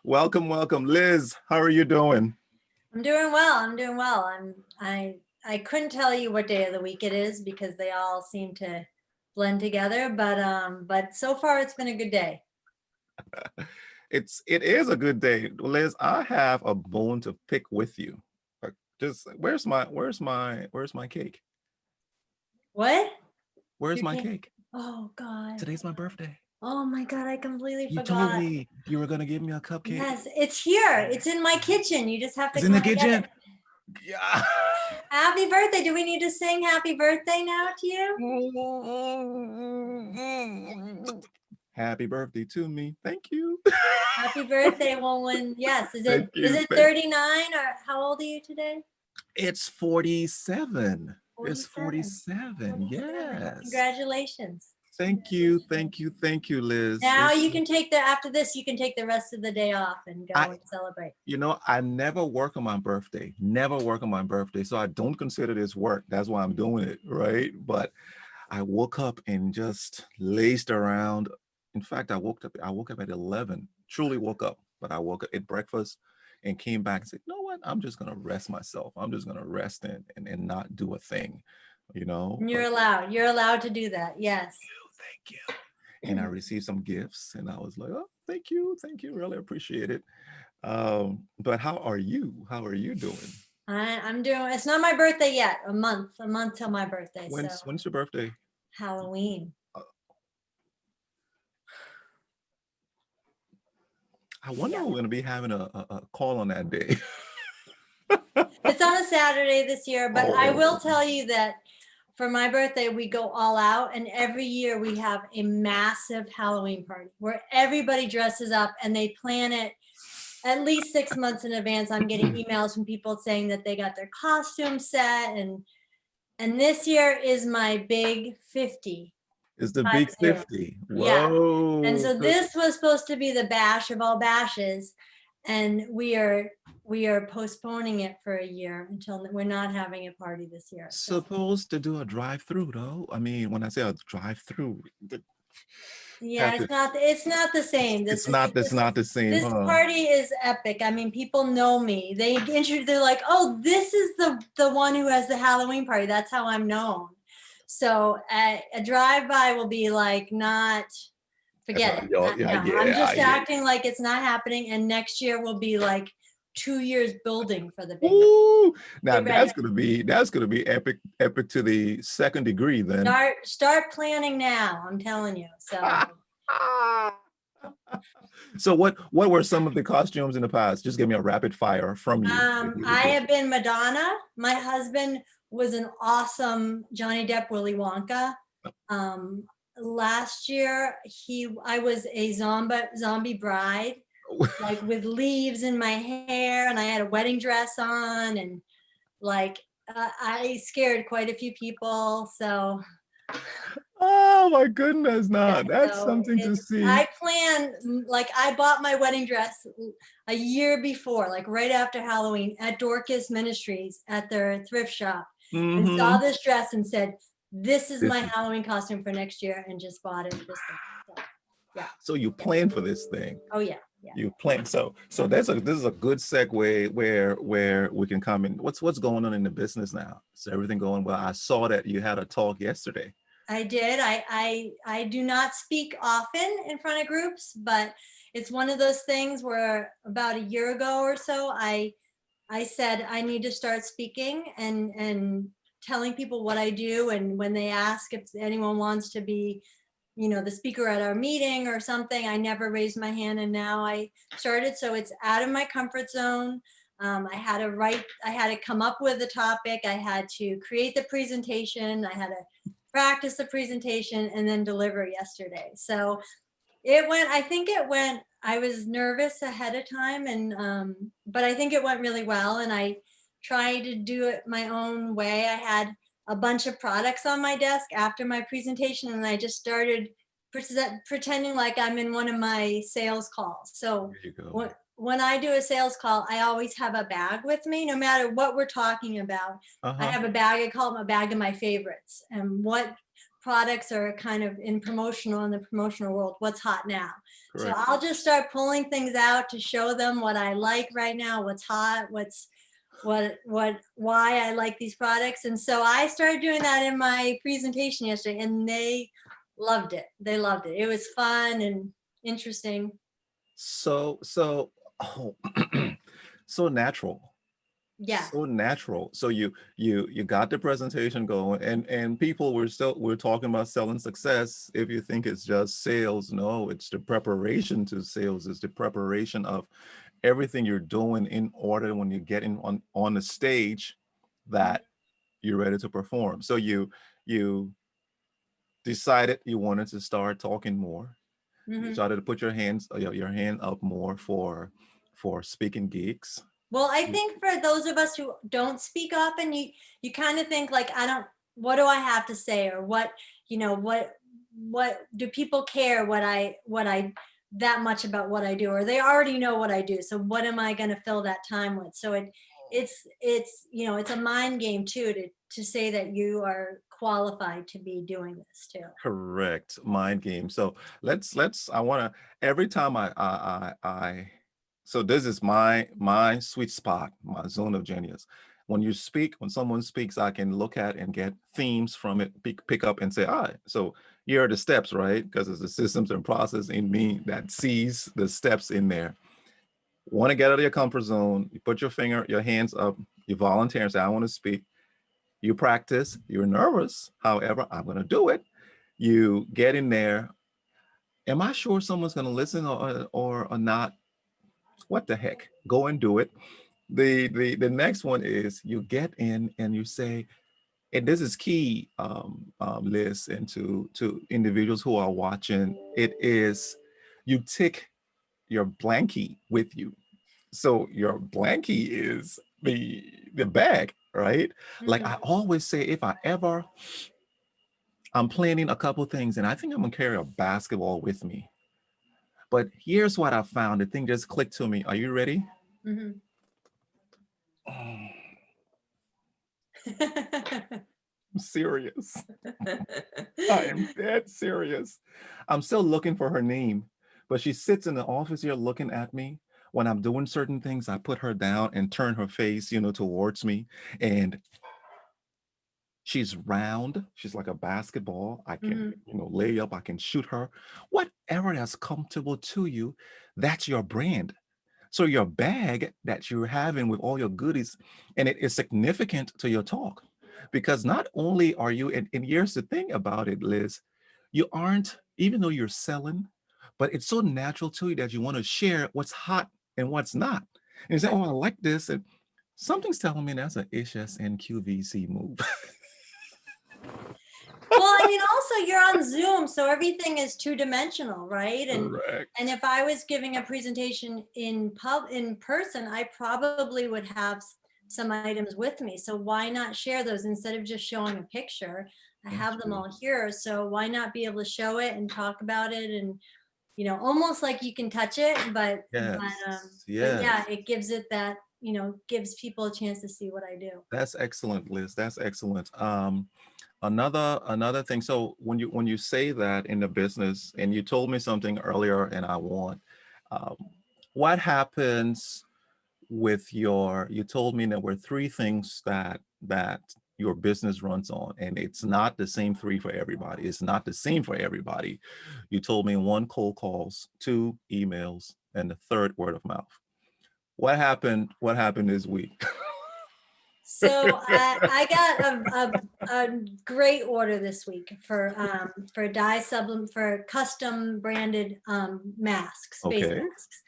Welcome, welcome. Liz, how are you doing? I'm doing well. I'm doing well. I couldn't tell you what day of the week it is because they all seem to blend together, but so far it's been a good day. It is a good day. Liz, I have a bone to pick with you. Just where's my cake? What? Where's Your my cake? cake? Oh God. Today's my birthday. Oh my God, I completely You told forgot. me you were gonna give me a cupcake. Yes, it's here. It's in my kitchen. You just have to It's in the come and get kitchen. it. Yeah. Happy birthday. Do we need to sing happy birthday now to you? Happy birthday to me. Thank you. Happy birthday, Wulwyn. Yes. Is Thank it you. 39 or how old are you today? It's 47. It's 47. 47. Yes. Congratulations. Thank you, Liz. Now you can take after this, you can take the rest of the day off and go I, and celebrate. I never work on my birthday. Never work on my birthday. So I don't consider this work. That's why I'm doing it, right? But I woke up and just laced around. In fact, I woke up at 11. Truly woke up, but I woke up at breakfast and came back and said, you know what? I'm just gonna rest myself. I'm just gonna rest and not do a thing, You're allowed to do that. Yes. Thank you. And I received some gifts and I was like, oh, thank you, really appreciate it. But how are you doing? I'm doing, it's not my birthday yet. A month till my birthday. When's your birthday? Halloween. I wonder if we're gonna be having a call on that day. It's on a Saturday this year, but I will tell you that for my birthday, we go all out, and every year we have a massive Halloween party where everybody dresses up and they plan it at least 6 months in advance. I'm getting emails from people saying that they got their costume set, and this year is my big 50. It's the big 50. Whoa. Yeah. And so this was supposed to be the bash of all bashes, and we are postponing it for a year until we're not having a party this year. So. Supposed to do a drive-through though. I mean, when I say a drive-through, yeah, it's not the same. It's not the same. This party is epic. I mean, people know me. They're like, oh, this is the one who has the Halloween party. That's how I'm known. So a drive-by will be like, not, forget it. I'm just acting like it's not happening. And next year will be like 2 years building for the big. Ooh, now that's gonna be epic to the second degree. Then start planning now. I'm telling you. So. So what were some of the costumes in the past? Just give me a rapid fire from you. I have been Madonna. My husband was an awesome Johnny Depp Willy Wonka. Last year I was a zombie bride, like with leaves in my hair, and I had a wedding dress on, and like I scared quite a few people. So. Oh my goodness, that's something to see. I bought my wedding dress a year before, like right after Halloween at Dorcas Ministries at their thrift shop, and saw this dress and said, this is my Halloween costume for next year, and just bought it. Yeah. So you plan for this thing. Oh yeah. You plan. So this is a good segue where we can come in. What's going on in the business now? Is everything going well? I saw that you had a talk yesterday. I did. I do not speak often in front of groups, but it's one of those things where about a year ago or so, I said I need to start speaking and telling people what I do. And when they ask if anyone wants to be, the speaker at our meeting or something, I never raised my hand, and now I started. So it's out of my comfort zone. I had to come up with a topic. I had to create the presentation. I had to practice the presentation and then deliver yesterday. So I was nervous ahead of time, and but I think it went really well, and I tried to do it my own way. I had a bunch of products on my desk after my presentation, and I just started pretending like I'm in one of my sales calls. So when I do a sales call, I always have a bag with me, no matter what we're talking about. I have a bag. I call it my bag of my favorites, and what products are kind of in the promotional world, what's hot now. So correct. I'll just start pulling things out to show them what I like right now, what's hot, why I like these products. And so I started doing that in my presentation yesterday, and they loved it. They loved it. It was fun and interesting. So oh, so natural. Yeah. So natural. So you got the presentation going, and people we're talking about selling success. If you think it's just sales, no, it's the preparation to sales. It's the preparation of everything you're doing in order when you get in on the stage Mhm. that you're ready to perform. So you decided you wanted to start talking more. You Mhm. started to put your hand up more for speaking gigs. Well, I think for those of us who don't speak often, you kind of think like, I don't, what do I have to say, or what, what do people care what I that much about what I do, or they already know what I do. So what am I going to fill that time with? So it's it's a mind game too, to say that you are qualified to be doing this too. Correct. Mind game. So let's I want to every time I so this is my sweet spot, my zone of genius. When you speak, when someone speaks, I can look at and get themes from it, pick up and say, so here are the steps, right? Because it's the systems and process in me that sees the steps in there. Want to get out of your comfort zone, you put your hands up, you volunteer and say, I want to speak. You practice, you're nervous. However, I'm going to do it. You get in there. Am I sure someone's going to listen or not? What the heck? Go and do it. The next one is you get in and you say, and this is key, Liz, and to individuals who are watching. It is you take your blankie with you. So your blankie is the bag, right? Like I Mhm. always say, if I ever I'm planning a couple things, and I think I'm gonna carry a basketball with me. But here's what I found. The thing just clicked to me. Are you ready? Mhm. I'm serious. I am dead serious. I'm still looking for her name, but she sits in the office here looking at me. When I'm doing certain things, I put her down and turn her face, towards me. And she's round. She's like a basketball. I can, Mhm. lay up. I can shoot her. Whatever that's comfortable to you, that's your brand. So your bag that you're having with all your goodies, and it is significant to your talk, because not only are you, and here's the thing about it, Liz, you aren't, even though you're selling, but it's so natural to you that you want to share what's hot and what's not. And you say, oh, I like this. And something's telling me that's an HSNQVC move. Well, I mean, also you're on Zoom, so everything is two-dimensional, right? And Correct. if I was giving a presentation in person, I probably would have some items with me. So why not share those instead of just showing a picture? I That's have them true. all here, so why not be able to show it and talk about it, and almost like you can touch it, but Yes. yeah, Yes. it gives it that, gives people a chance to see what I do. That's excellent, Liz. That's excellent. Another thing. So when you say that in the business, and you told me something earlier, and I want, um, what happens with your? You told me there were three things that your business runs on, and it's not the same three for everybody. It's not the same for everybody. You told me one, cold calls, two, emails, and the third, word of mouth. What happened? What happened this week? So I got a great order this week for dye supplement, for custom branded masks, face Okay. masks,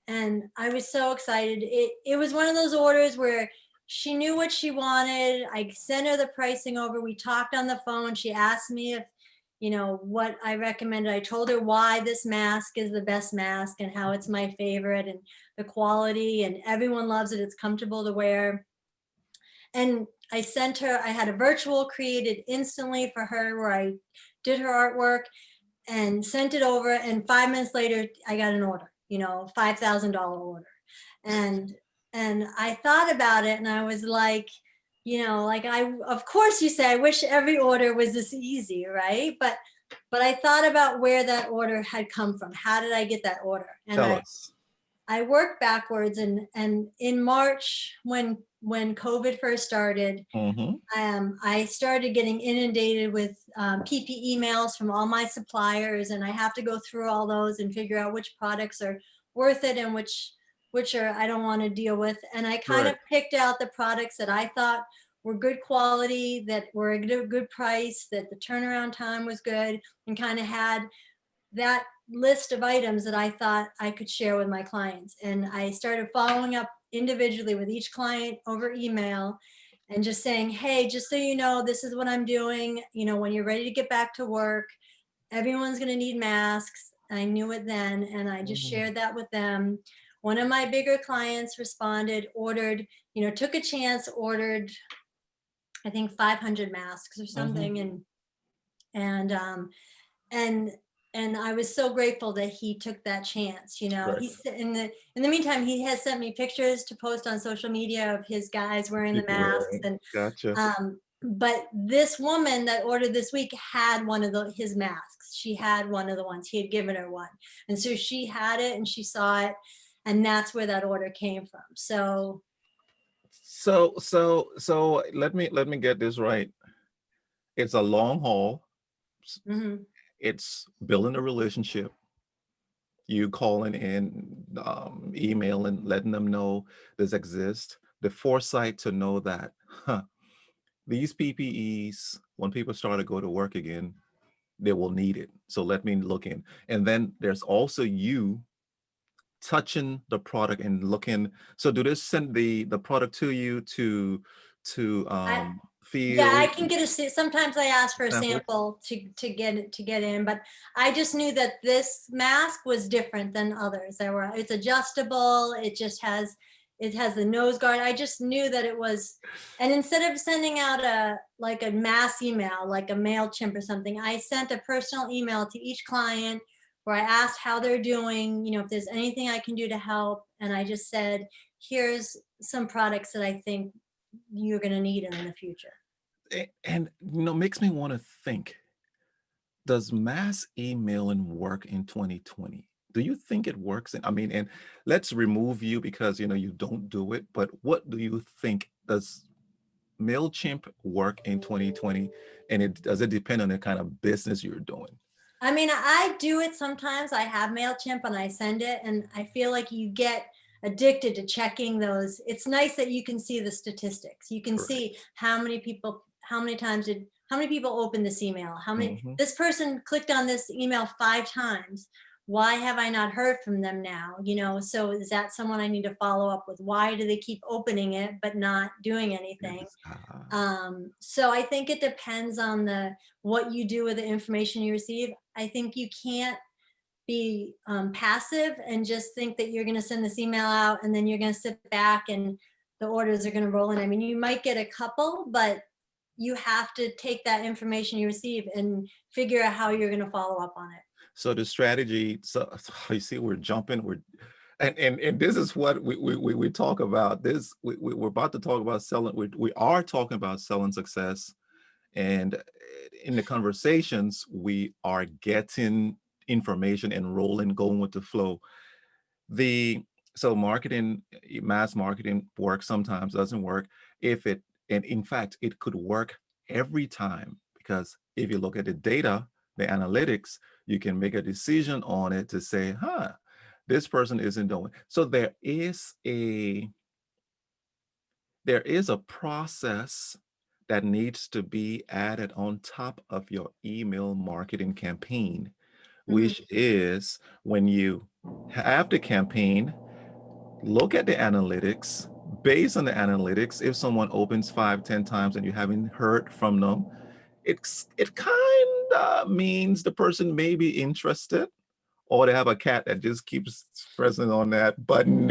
and I was so excited. It was one of those orders where she knew what she wanted. I sent her the pricing over. We talked on the phone. She asked me if what I recommended. I told her why this mask is the best mask and how it's my favorite, and the quality, and everyone loves it. It's comfortable to wear. And I had a virtual created instantly for her where I did her artwork and sent it over. And 5 minutes later, I got an order, $5,000 order. And, and I thought about it and I was like, of course you say, I wish every order was this easy, right? But but I thought about where that order had come from. How did I get that order? And Tell us. I worked backwards, and in March, when COVID first started, Mm-hmm. I started getting inundated with PP emails from all my suppliers, and I have to go through all those and figure out which products are worth it and which are I don't want to deal with. And I kind of Right. picked out the products that I thought were good quality, that were a good price, that the turnaround time was good, and kind of had that list of items that I thought I could share with my clients. And I started following up individually with each client over email and just saying, hey, just so you know, this is what I'm doing. You know, when you're ready to get back to work, everyone's going to need masks. I knew it then, and I just Mm-hmm. shared that with them. One of my bigger clients responded, ordered, took a chance, ordered, I think 500 masks or Mm-hmm. something. And and and I was so grateful that he took that chance. Right. He's in the meantime, he has sent me pictures to post on social media of his guys wearing the People masks. wearing. And Gotcha. but this woman that ordered this week had one of his masks. She had one of the ones. He had given her one, and so she had it and she saw it, and that's where that order came from. So So let me get this right. It's a long haul. mhm. It's building a relationship. You calling in, emailing, letting them know this exists. The foresight to know that, these PPEs, when people start to go to work again, they will need it. So let me look in. And then there's also you touching the product and looking. So do this send the product to you to I Yeah, I feel, can get sometimes I ask for a sample? sample to get in, but I just knew that this mask was different than others. It's adjustable. It has the nose guard. I just knew that it was, and instead of sending out a mass email, like a MailChimp or something, I sent a personal email to each client where I asked how they're doing, if there's anything I can do to help. And I just said, here's some products that I think you're going to need in the future. And makes me want to think, does mass emailing work in 2020? Do you think it works? I mean, and let's remove you because you don't do it, but what do you think? Does MailChimp work in 2020? And does it depend on the kind of business you're doing? I mean, I do it sometimes. I have MailChimp and I send it, and I feel like you get addicted to checking those. It's nice that you can see the statistics. You can Right. see how many people opened this email, Hmm. this person clicked on this email 5 times. Why have I not heard from them now? So is that someone I need to follow up with? Why do they keep opening it but not doing anything? Yes. So I think it depends on what you do with the information you receive. I think you can't be passive and just think that you're going to send this email out and then you're going to sit back and the orders are going to roll in. I mean, you might get a couple, but you have to take that information you receive and figure out how you're going to follow up on it. So the strategy, so you see, we're jumping, and this is what we talk about. We're about to talk about selling. We are talking about selling success, and in the conversations, we are getting information and rolling, going with the flow. The So marketing, mass marketing works sometimes, doesn't work. If it And in fact, it could work every time, because if you look at the data, the analytics, you can make a decision on it to say, this person isn't doing. So there is a process that needs to be added on top of your email marketing campaign, Mhm. which is when you have the campaign, look at the analytics. Based on the analytics, if someone opens 5, 10 times and you haven't heard from them, it kind of means the person may be interested, or they have a cat that just keeps pressing on that button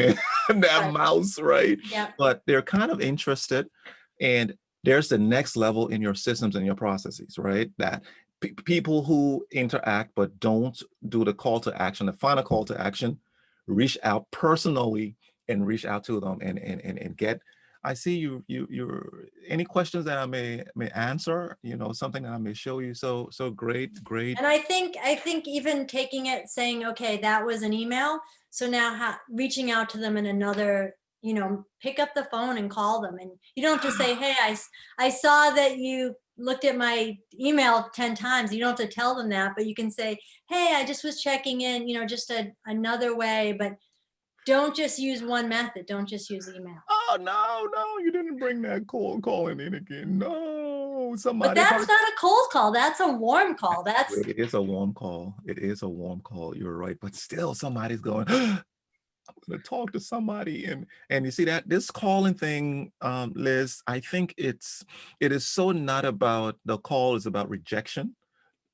and that Right. mouse, right? Yeah. But they're kind of interested, and there's the next level in your systems and your processes, right? That people who interact but don't do the call to action, the final call to action, reach out personally and reach out to them and get I see you're any questions that I may answer, something that I may show you. So great. And I think even taking it, saying, okay, that was an email. So now reaching out to them in another, pick up the phone and call them. And you don't have to say, hey, I saw that you looked at my email 10 times. You don't have to tell them that, but you can say, hey, I just was checking in, just another way, but don't just use one method. Don't just use email. Oh no, you didn't bring that cold calling in again. No, But somebody that's probably. not a cold call. That's a warm call. It is a warm call. It is a warm call. You're right, but still, somebody's going. I'm going to talk to somebody, and you see that this calling thing, Liz. I think it is so not about the call. Is about rejection.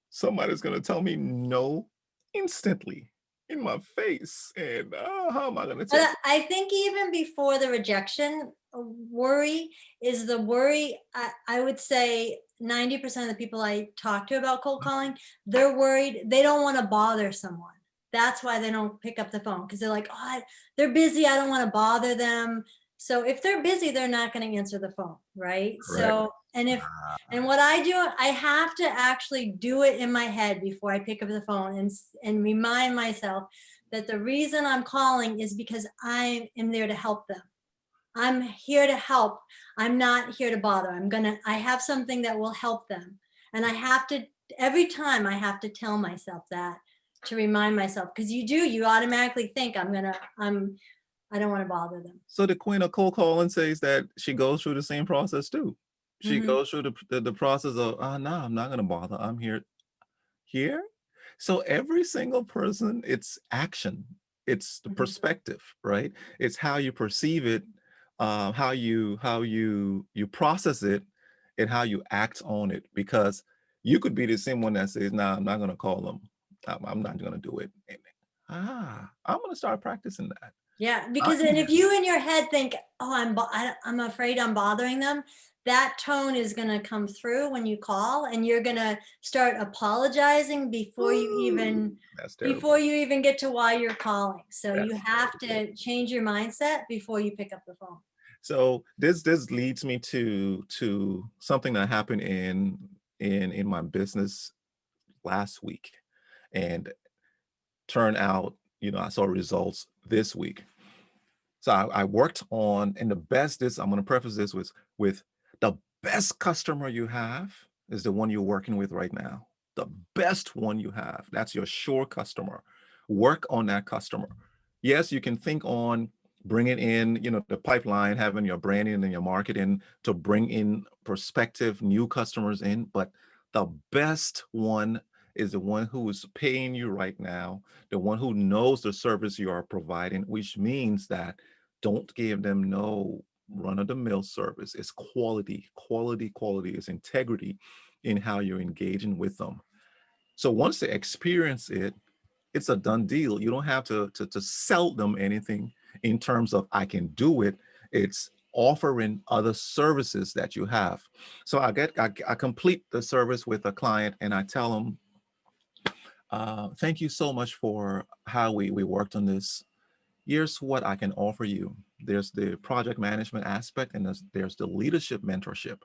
Somebody's going to tell me no instantly in my face, and how am I going to take But it? I think even before the rejection, worry is the worry. I would say 90% of the people I talk to about cold calling, they're worried. They don't want to bother someone. That's why they don't pick up the phone, because they're like, oh, they're busy. I don't want to bother them. So if they're busy, they're not going to answer the phone, right? Correct. So, and what I do, I have to actually do it in my head before I pick up the phone and remind myself that the reason I'm calling is because I am there to help them. I'm here to help. I'm not here to bother. I have something that will help them. And I have to, every time I have to tell myself that, to remind myself, because you automatically think I don't want to bother them. So the queen of cold calling says that she goes through the same process too. She Mhm. goes through the process of, no, I'm not going to bother. I'm here. So every single person, it's action. It's the Mhm. perspective, right? It's how you perceive it, how you process it, and how you act on it. Because you could be the same one that says, "Nah, I'm not going to call them. I'm not going to do it." I'm going to start practicing that. Yeah, I because then if you in your head think, "Oh, I'm afraid I'm bothering them," that tone is going to come through when you call, and you're going to start apologizing Ooh, that's terrible. before you even get to why you're calling. So you That's have terrible. to change your mindset before you pick up the phone. So this leads me to something that happened in my business last week, and turned out, I saw results this week. So I worked on, and the best is, I'm going to preface this with the best customer you have is the one you're working with right now. The best one you have, that's your sure customer. Work on that customer. Yes, you can think on bringing in, the pipeline, having your branding and your marketing to bring in prospective new customers in, but the best one is the one who is paying you right now, the one who knows the service you are providing, which means that don't give them no run-of-the-mill service. It's quality. It's integrity in how you're engaging with them. So once they experience it, it's a done deal. You don't have to sell them anything in terms of I can do it. It's offering other services that you have. So I complete the service with a client, and I tell them, thank you so much for how we worked on this. Here's what I can offer you. There's the project management aspect, and there's the leadership mentorship.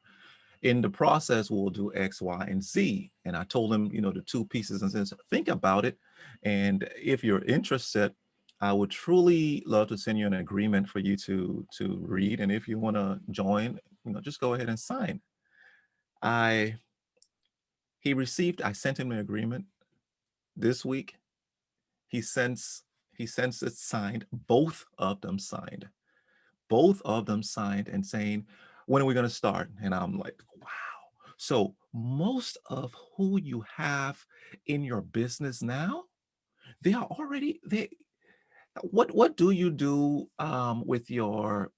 In the process, we'll do X, Y, and Z. And I told him, the two pieces, and says, think about it. And if you're interested, I would truly love to send you an agreement for you to read. And if you want to join, just go ahead and sign. I I sent him an agreement this week. He sends he sends it signed, both of them signed. Both of them signed and saying, when are we going to start? And I'm like, wow. So most of who you have in your business now, they are already they what do you do with your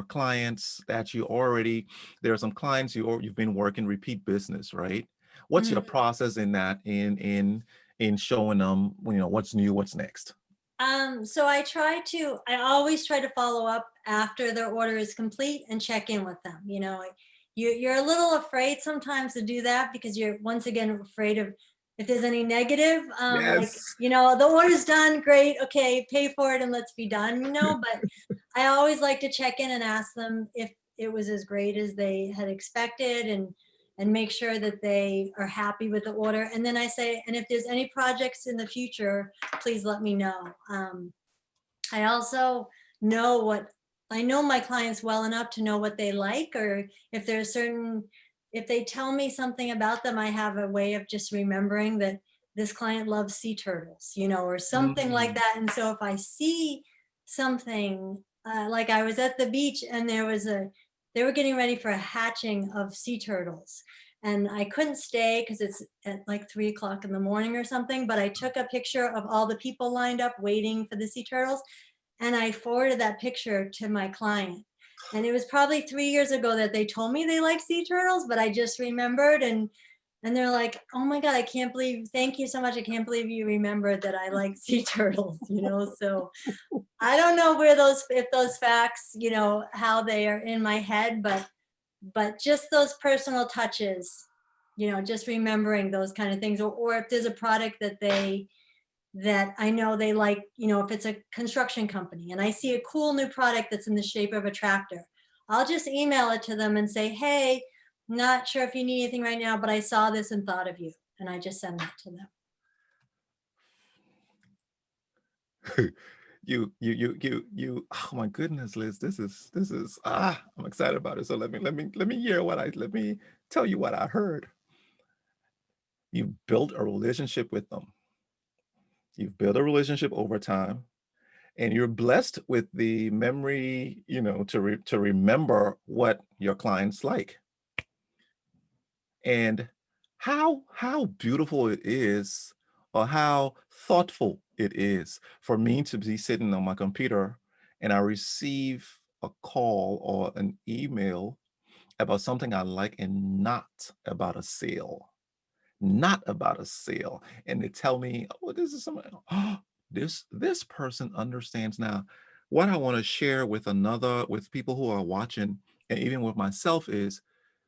clients that you already, there are some clients you've been working repeat business, right? What's your Mhm. process in that, in showing them, what's new, what's next? So I always try to follow up after their order is complete and check in with them. You're a little afraid sometimes to do that because you're once again afraid of if there's any negative, like, Yes. the order's done, great, okay, pay for it and let's be done. But I always like to check in and ask them it was as great as they had expected, and make sure that they are happy with the order. And then I say, and if there's any projects in the future, please let me know. I also know what I know my clients well enough to know what they like, or if there's certain, if they tell me something about them, I have a way of just remembering that this client loves sea turtles, or something like Mm. that. And so if I see something, like I was at the beach and they were getting ready for a hatching of sea turtles. And I couldn't stay because it's at like 3 o'clock in the morning or something, but I took a picture of all the people lined up waiting for the sea turtles, and I forwarded that picture to my client. And it was probably 3 years ago that they told me they like sea turtles, but I just remembered, and they're like, "Oh my God, I can't believe, thank you so much. I can't believe you remembered that I like sea turtles." So I don't know where if those facts, how they are in my head, but just those personal touches, just remembering those kind of things, or if there's a product that I know they like, if it's a construction company and I see a cool new product that's in the shape of a tractor, I'll just email it to them and say, "Hey, not sure if you need anything right now, but I saw this and thought of you." And I just send that to them. Oh my goodness, Liz, I'm excited about it. So let me tell you what I heard. You've built a relationship with them. You've built a relationship over time, and you're blessed with the memory, to remember what your clients like. And how beautiful it is, or how thoughtful it is for me to be sitting on my computer and I receive a call or an email about something I like, and not about a sale. Not about a sale. And they tell me, "Oh, this is something, oh, this person understands." Now, what I want to share with people who are watching, and even with myself, is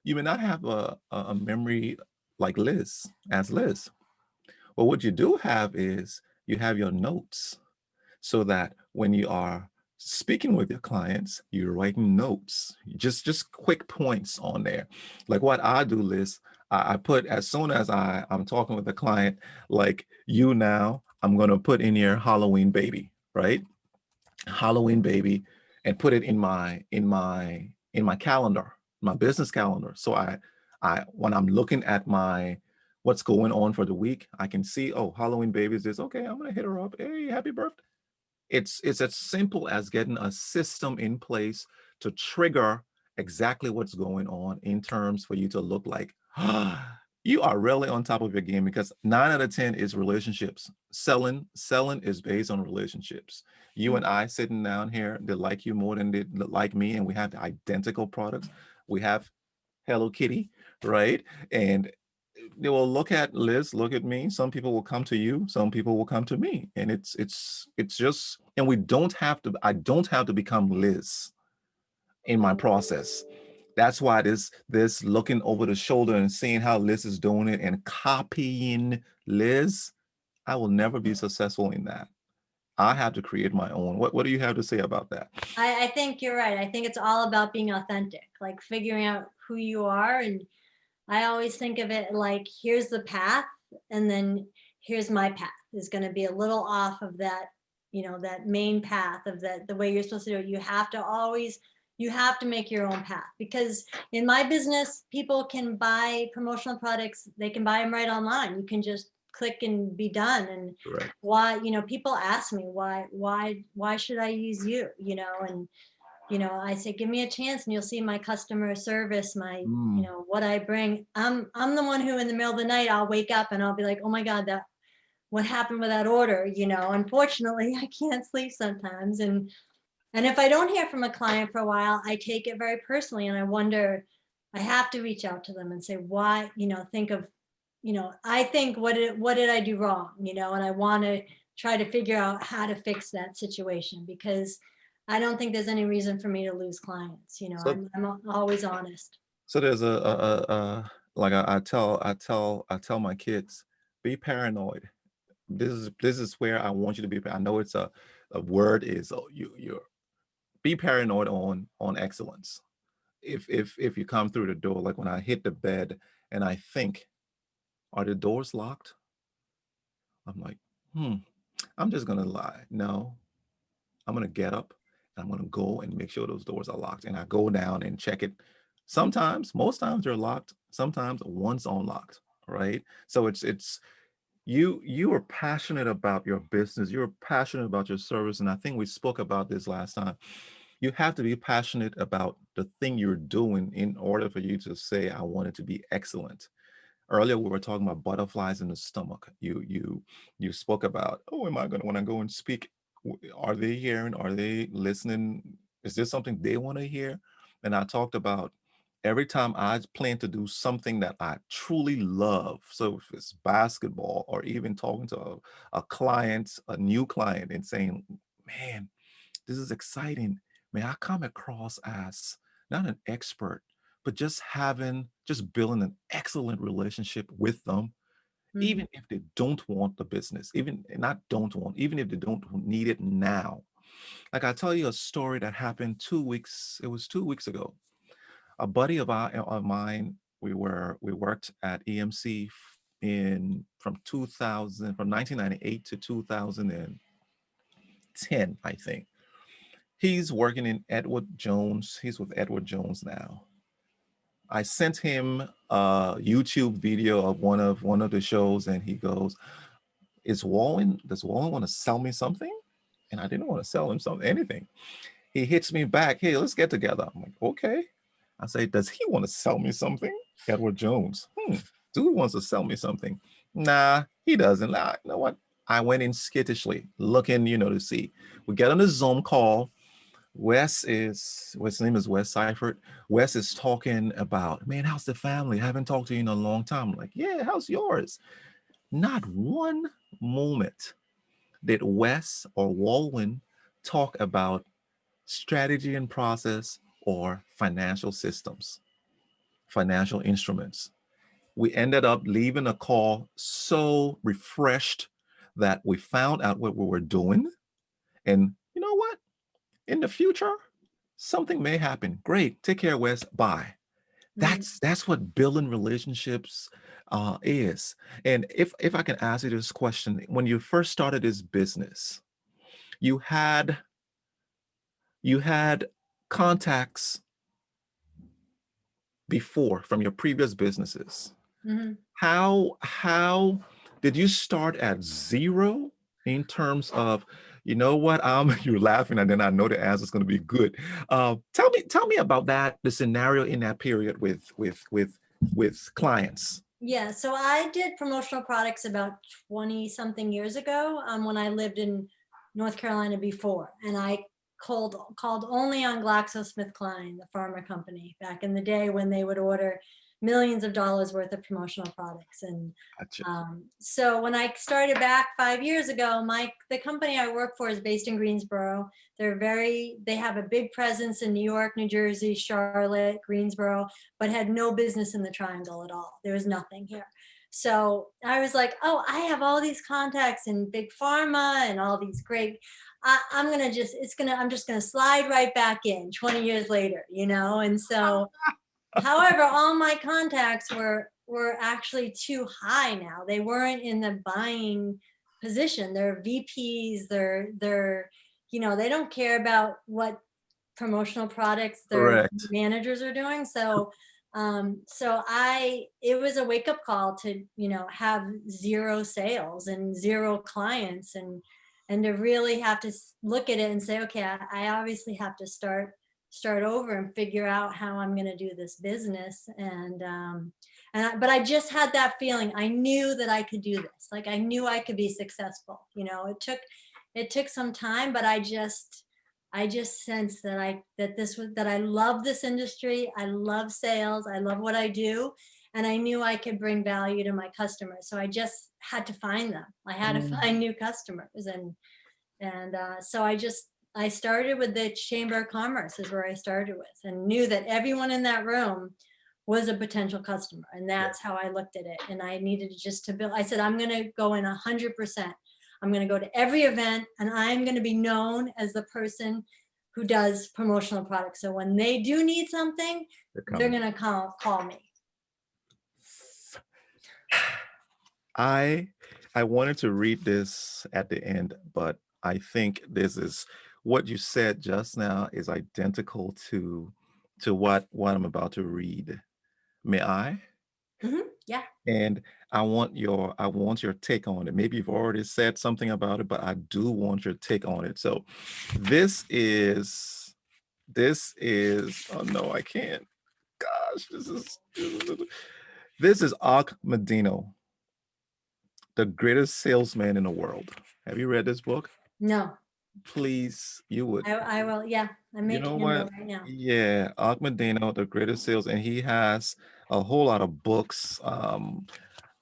you may not have a memory like Liz, but what you do have is you have your notes, so that when you are speaking with your clients, you're writing notes, just quick points on there. Like what I do, Liz, I put, as soon as I'm talking with a client, like you now, I'm gonna put in your Halloween baby, right? Halloween baby, and put it in my calendar, my business calendar. So I when I'm looking at my what's going on for the week, I can see, oh, Halloween baby is this. Okay, I'm gonna hit her up. Hey, happy birthday. It's as simple as getting a system in place to trigger exactly what's going on, in terms for you to look like, you are really on top of your game, because 9 out of 10 is relationships. Selling is based on relationships. You and I sitting down here, they like you more than they like me, and we have the identical products. We have Hello Kitty, right? And they will look at Liz, look at me. Some people will come to you, some people will come to me. And it's just, and I don't have to become Liz in my process. That's why this looking over the shoulder and seeing how Liz is doing it and copying Liz, I will never be successful in that. I have to create my own. What do you have to say about that? I think you're right. I think it's all about being authentic, like figuring out who you are. And I always think of it like, here's the path, and then here's my path is going to be a little off of that, that main path of that, the way you're supposed to do it. You have to make your own path, because in my business, people can buy promotional products. They can buy them right online. You can just click and be done. And Correct. why, people ask me why should I use you, and I say, give me a chance and you'll see my customer service, my, Mm. what I bring. I'm the one who in the middle of the night, I'll wake up and I'll be like, "Oh my God, what happened with that order?" Unfortunately, I can't sleep sometimes. And if I don't hear from a client for a while, I take it very personally, and I wonder, I have to reach out to them and say, why, think of, I think, what did I do wrong? And I want to try to figure out how to fix that situation, because I don't think there's any reason for me to lose clients. So I'm always honest. so there's like I tell my kids, be paranoid. This is where I want you to be. I know it's a word is, oh, you be paranoid on excellence. if you come through the door, like when I hit the bed and I think, are the doors locked? I'm like, hmm, I'm just gonna lie. No, I'm gonna get up and I'm gonna go and make sure those doors are locked. And I go down and check it. Sometimes, most times they're locked. Sometimes one's unlocked, right? So it's you are passionate about your business. You're passionate about your service. And I think we spoke about this last time. You have to be passionate about the thing you're doing in order for you to say, I want it to be excellent. Earlier we were talking about butterflies in the stomach. You spoke about, oh, am I going to, when I go and speak, are they hearing, are they listening, is this something they want to hear? And I talked about every time I plan to do something that I truly love, so if it's basketball or even talking to a client, a new client, and saying, man, this is exciting. May I come across as not an expert, but just building an excellent relationship with them, Mhm. even if they don't want the business, even not don't want, even if they don't need it now. Like I tell you a story that happened 2 weeks, it was 2 weeks ago. A buddy of mine, we worked at EMC in from 2000, from 1998 to 2010, I think. He's working in Edward Jones. He's with Edward Jones now. I sent him a YouTube video of one of the shows, and he goes, "Is Wulwyn? Does Wulwyn want to sell me something?" And I didn't want to sell him something, anything. He hits me back, "Hey, let's get together." I'm like, "Okay." I say, "Does he want to sell me something?" Edward Jones. Dude wants to sell me something. Nah, he doesn't. Nah, you know what? I went in skittishly, looking, to see. We get on a Zoom call. Wes' name is Wes Seifert. Wes is talking about, man, how's the family? I haven't talked to you in a long time. I'm like, yeah, how's yours? Not one moment did Wes or Wulwyn talk about strategy and process or financial systems, financial instruments. We ended up leaving a call so refreshed that we found out what we were doing. And you know what? In the future, something may happen. Great. Take care, Wes. Bye. Mhm. That's what building relationships is. And if I can ask you this question, when you first started this business, you had you had contacts before from your previous businesses. Mhm. How did you start at zero in terms of, you know what? You're laughing, and then I know the answer is going to be good. Tell me about that, the scenario in that period with clients. Yeah, so I did promotional products about 20 something years ago, when I lived in North Carolina before. And I called only on GlaxoSmithKline, the pharma company, back in the day when they would order millions of dollars worth of promotional products. And Gotcha. so when I started back 5 years ago, the company I work for is based in Greensboro. They have a big presence in New York, New Jersey, Charlotte, Greensboro, but had no business in the triangle at all. There was nothing here. So I was like, oh, I have all these contacts in big pharma and all these great, I'm just gonna slide right back in 20 years later, you know? And so, however, all my contacts were actually too high now. They weren't in the buying position. They're VPs, they don't care about what promotional products their Correct. managers are doing. So it was a wake up call to, have zero sales and zero clients, and to really have to look at it and say, okay, I obviously have to start over and figure out how I'm going to do this business. But I just had that feeling. I knew that I could do this. Like I knew I could be successful. It took some time, but I just sensed that I love this industry. I love sales. I love what I do. And I knew I could bring value to my customers. So I just had to find them. I had to Mm. find new customers. So I started with the Chamber of Commerce is where I started with, and knew that everyone in that room was a potential customer. And Yeah. that's how I looked at it. And I needed to build, I said, I'm going to go in 100%. I'm going to go to every event, and I'm going to be known as the person who does promotional products. So when they do need something, they're gonna call me. I wanted to read this at the end, but I think this is what you said just now is identical to what I'm about to read. May I? Yeah. And I want your take on it. Maybe you've already said something about it, but I do want your take on it. So this is oh no, I can't. Gosh, this is Mandino, the greatest salesman in the world. Have you read this book? No, Please, you would. I will. Yeah, I'm You know making a what? note right now. Yeah, Medino, the greatest sales, and he has a whole lot of books.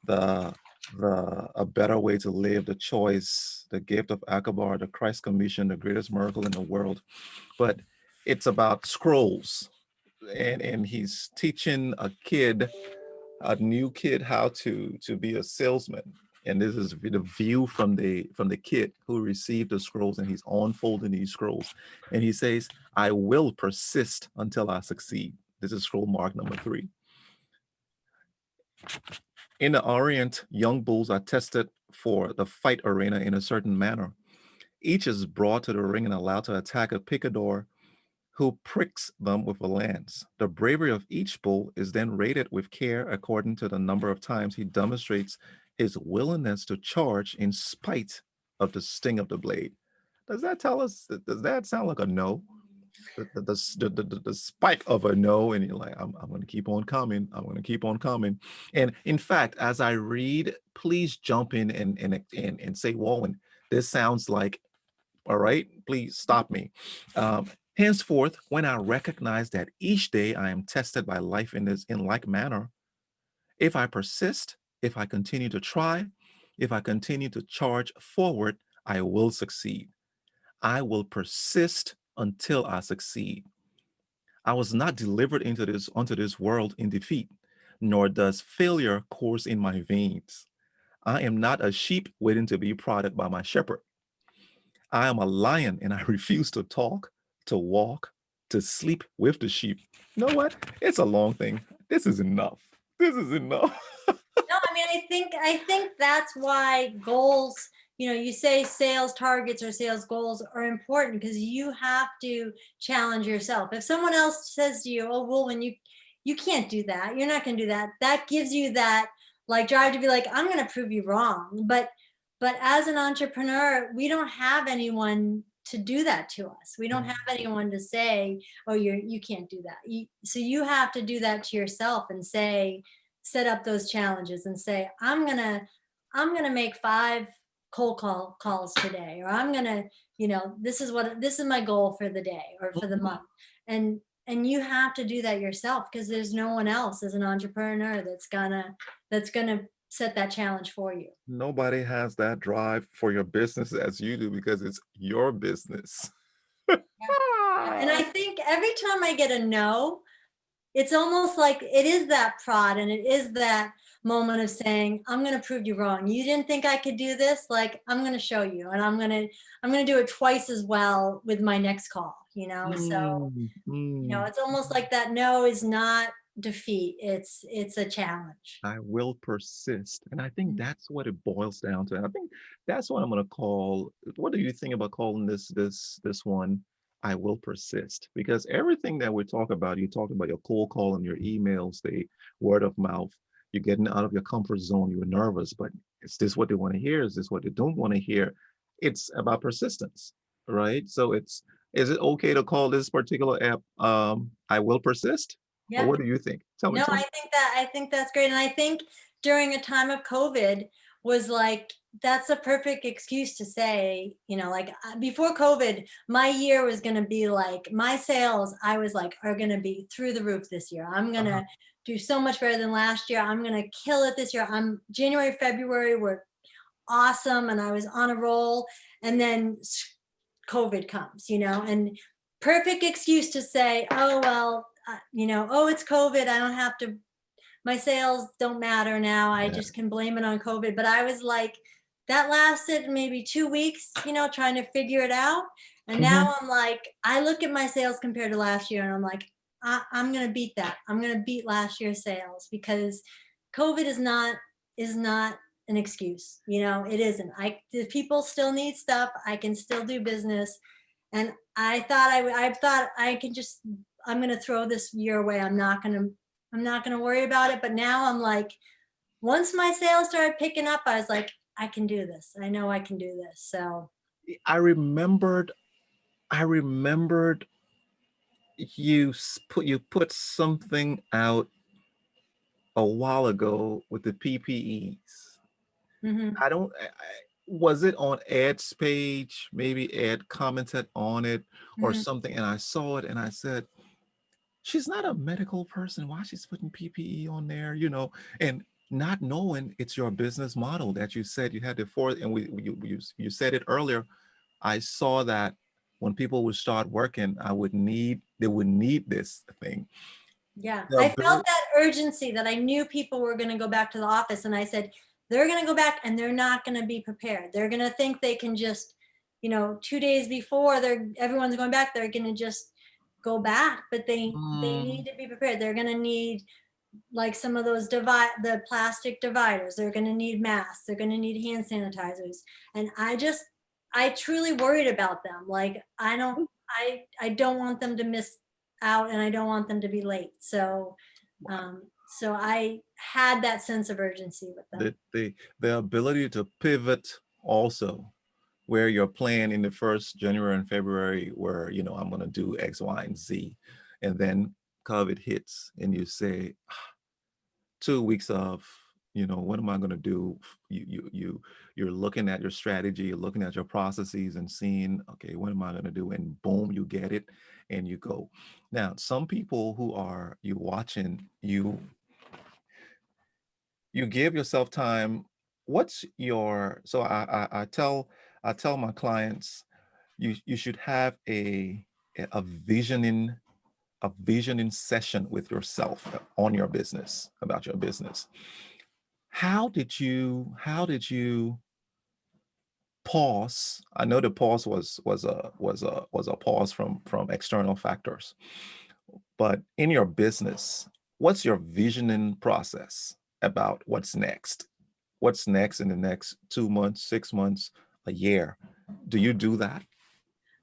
The A Better Way to Live, The Choice, The Gift of Akabar, The Christ Commission, The Greatest Miracle in the World. But it's about scrolls, and he's teaching a new kid how to be a salesman. And this is the view from the kid who received the scrolls, and he's unfolding these scrolls, and he says, I will persist until I succeed. This is scroll mark number 3. In the Orient, young bulls are tested for the fight arena in a certain manner. Each is brought to the ring and allowed to attack a picador who pricks them with a lance. The bravery of each bull is then rated with care according to the number of times he demonstrates his willingness to charge in spite of the sting of the blade. Does that tell us, does that sound like a no? The spike of a no, and you're like, I'm going to keep on coming. I'm going to keep on coming. And in fact, as I read, please jump in and say, Wulwyn, this sounds like, all right, please stop me. Henceforth, when I recognize that each day I am tested by life in like manner, if I persist, if I continue to try, if I continue to charge forward, I will succeed. I will persist until I succeed. I was not delivered onto this world in defeat, nor does failure course in my veins. I am not a sheep waiting to be prodded by my shepherd. I am a lion and I refuse to talk, to walk, to sleep with the sheep. You know what? It's a long thing. This is enough. This is enough. No, I mean, I think that's why goals, you say sales targets or sales goals are important because you have to challenge yourself. If someone else says to you, "Oh, well, when you can't do that. You're not going to do that." That gives you that like drive to be like, "I'm going to prove you wrong." But as an entrepreneur, we don't have anyone to do that to us. We don't have anyone to say, "Oh, you can't do that." So you have to do that to yourself and set up those challenges and say, I'm gonna make 5 cold calls today, or I'm gonna, this is my goal for the day or for the month. And you have to do that yourself because there's no one else as an entrepreneur that's gonna set that challenge for you. Nobody has that drive for your business as you do because it's your business. And I think every time I get a no, it's almost like it is that prod and it is that moment of saying, I'm going to prove you wrong. You didn't think I could do this. Like, I'm going to show you, and I'm going to do it twice as well with my next call. So, it's almost like that no is not defeat. It's a challenge. I will persist. And I think that's what it boils down to. And I think that's what I'm going to call. What do you think about calling this one? I will persist, because everything that we talk about, you talk about your cold call and your emails, the word of mouth, you're getting out of your comfort zone, you're nervous, but is this what they want to hear? Is this what they don't want to hear? It's about persistence, right? So is it okay to call this particular app I will persist? Or Yeah. what do you think? Tell me, No, tell me. I think that's great. And I think during a time of COVID was like that's a perfect excuse to say, like before COVID, my year was going to be like my sales, I was like, are going to be through the roof this year. I'm going Uh-huh. to do so much better than last year. I'm going to kill it this year. January, February were awesome and I was on a roll. And then COVID comes, and perfect excuse to say, oh, well, oh, it's COVID. I don't have to, my sales don't matter now. I Yeah. just can blame it on COVID. But I was like, that lasted maybe 2 weeks, trying to figure it out. And Mhm. now I'm like, I look at my sales compared to last year and I'm like, I'm gonna beat that. I'm gonna beat last year's sales because COVID is not an excuse. It isn't. The people still need stuff. I can still do business. And I thought I can just I'm gonna throw this year away. I'm not gonna worry about it. But now I'm like, once my sales started picking up, I was like, I can do this. I know I can do this. So I remembered I remembered you put something out a while ago with the PPEs. mhm, I don't was it on Ed's page? Maybe Ed commented on it or mhm. something, and I saw it and I said, she's not a medical person. Why she's putting PPE on there, and not knowing it's your business model that you said you had to force, and you said it earlier. I saw that when people would start working, they would need this thing. Yeah, The I felt ability, that urgency that I knew people were going to go back to the office, and I said, they're going to go back and they're not going to be prepared. They're going to think they can just, 2 days before everyone's going back, they're going to just go back, but they need Mm, to be prepared. They're going to need like some of those the plastic dividers. They're going to need masks. They're going to need hand sanitizers. And I truly worried about them. Like I don't want them to miss out, and I don't want them to be late. So I had that sense of urgency with them. the ability to pivot also, where your plan in the first January and February, where I'm going to do X, Y, and Z, and then COVID hits, and you say 2 weeks of, what am I going to do? You're looking at your strategy, you're looking at your processes, and seeing, okay, what am I going to do? And boom, you get it, and you go. Now, some people who are you watching you give yourself time. What's your so I tell my clients, you should have a visioning session with yourself on your business, about your business. How did you pause? I know the pause was a pause from external factors, but in your business, what's your visioning process about what's next? What's next in the next 2 months, 6 months, a year? Do you do that?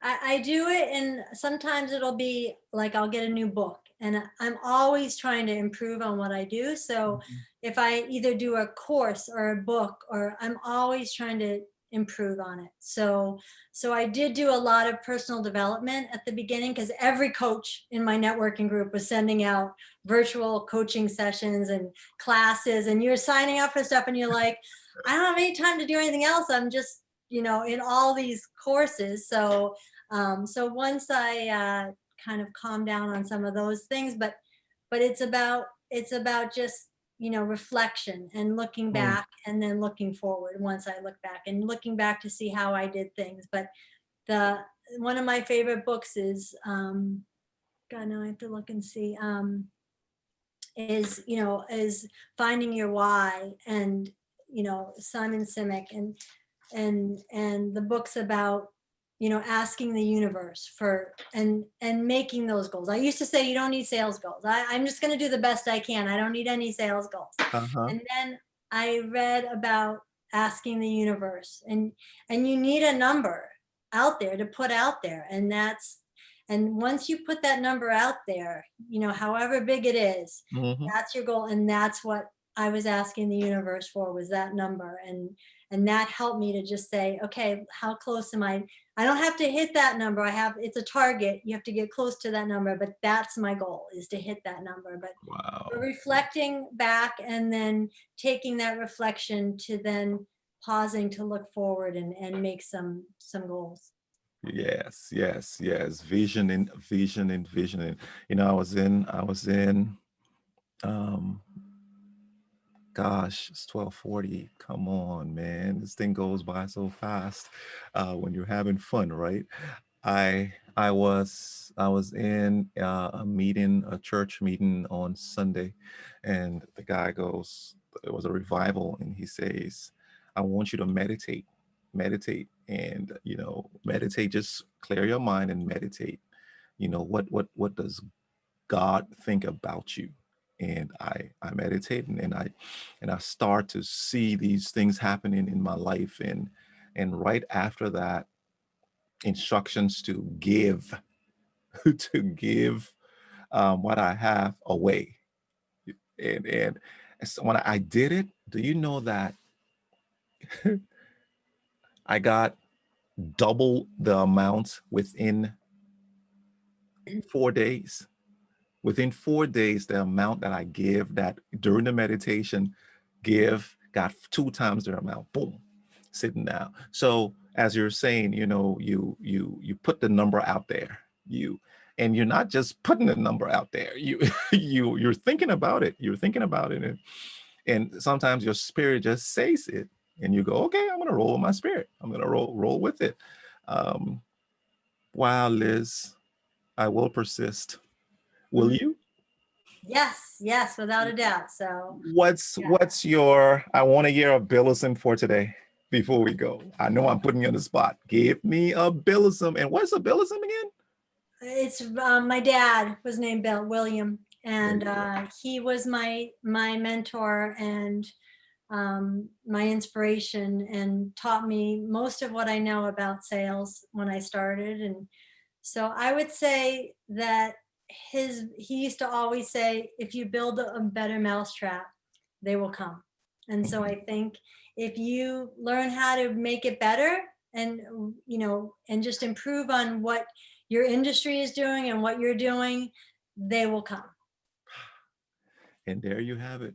I do it, and sometimes it'll be like I'll get a new book, and I'm always trying to improve on what I do. So Mhm. if I either do a course or a book, or I'm always trying to improve on it. So I did do a lot of personal development at the beginning, because every coach in my networking group was sending out virtual coaching sessions and classes, and you're signing up for stuff, and you're like, I don't have any time to do anything else. I'm just in all these courses. So once I kind of calm down on some of those things, but it's about just reflection and looking Mm, back and then looking forward. Once I look back and looking back to see how I did things, but the one of my favorite books is God, now I have to look and see, is Finding Your Why, and Simon Sinek, and the books about asking the universe for and making those goals. I used to say you don't need sales goals. I'm just going to do the best I can. I don't need any sales goals. uh-huh. And then I read about asking the universe, and you need a number out there to put out there, and once you put that number out there, however big it is, Mhm. that's your goal. And that's what I was asking the universe for, was that number. And that helped me to just say, okay, how close am I? I don't have to hit that number. It's a target. You have to get close to that number, but that's my goal, is to hit that number. But Wow. reflecting back and then taking that reflection to then pausing to look forward and make some goals. Yes, yes, yes. Visioning, visioning, visioning. I was in um gosh, it's 12:40. Come on, man. This thing goes by so fast when you're having fun, right? I was in a meeting, a church meeting on Sunday, and the guy goes, it was a revival, and he says, I want you to meditate, meditate, and meditate, just clear your mind and meditate. You know, what does God think about you? And I meditate, and I start to see these things happening in my life, and right after that, instructions to give to give what I have away. And so when I did it, do you know that I got double the amount within 4 days? Within 4 days, the amount that I give, that during the meditation give, got 2 times the amount. Boom, sitting down. So as you're saying, you know, you put the number out there. And you're not just putting the number out there. You're thinking about it. You're thinking about it, and sometimes your spirit just says it, and you go, okay, I'm gonna roll with my spirit. I'm gonna roll with it. Um, wow, Liz, I will persist. Will Mhm. you? Yes, yes, without a doubt. So yeah. What's your, I want to hear a Billism for today before we go. I know I'm putting you on the spot. Give me a Billism. And what's a Billism again? It's my dad was named William, There and you go. he was my mentor and my inspiration, and taught me most of what I know about sales when I started. And so I would say that he used to always say, if you build a better mousetrap, they will come. And so I think if you learn how to make it better, and and just improve on what your industry is doing and what you're doing, they will come. And there you have it.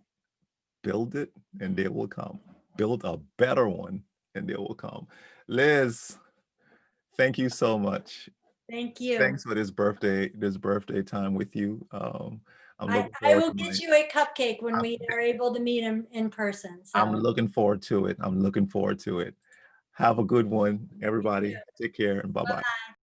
Build it and they will come. Build a better one and they will come. Liz, thank you so much. Thank you. Thanks for this birthday time with you. I'm I, looking I forward will to my get you a cupcake when I'm, we are able to meet in person. I'm So looking forward to it. I'm looking forward to it. Have a good one, you everybody. too. Take care and bye bye. Bye.